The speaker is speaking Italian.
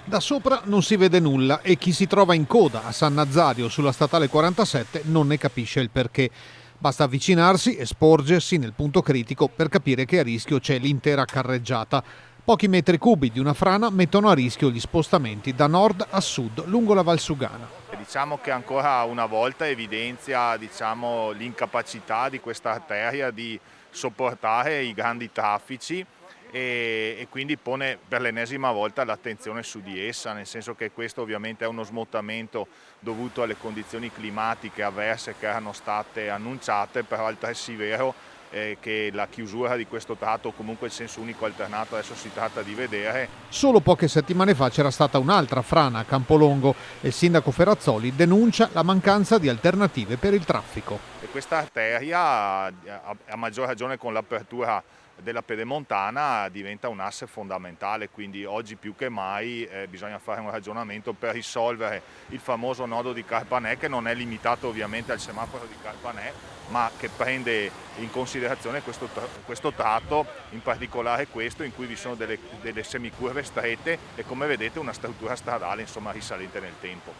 Da sopra non si vede nulla e chi si trova in coda a San Nazario sulla statale 47 non ne capisce il perché. Basta avvicinarsi e sporgersi nel punto critico per capire che a rischio c'è l'intera carreggiata. Pochi metri cubi di una frana mettono a rischio gli spostamenti da nord a sud lungo la Valsugana. Diciamo che ancora una volta evidenzia, l'incapacità di questa arteria di sopportare i grandi traffici e quindi pone per l'ennesima volta l'attenzione su di essa, nel senso che questo ovviamente è uno smottamento dovuto alle condizioni climatiche avverse che erano state annunciate, però è altresì vero che la chiusura di questo tratto o comunque il senso unico alternato adesso si tratta di vedere. Solo poche settimane fa c'era stata un'altra frana a Campolongo e il sindaco Ferrazzoli denuncia la mancanza di alternative per il traffico. E questa arteria, a maggior ragione con l'apertura della Pedemontana, diventa un asse fondamentale, quindi oggi più che mai bisogna fare un ragionamento per risolvere il famoso nodo di Carpanè, che non è limitato ovviamente al semaforo di Carpanè, ma che prende in considerazione questo tratto, in particolare questo in cui vi sono delle semicurve strette e, come vedete, una struttura stradale risalente nel tempo.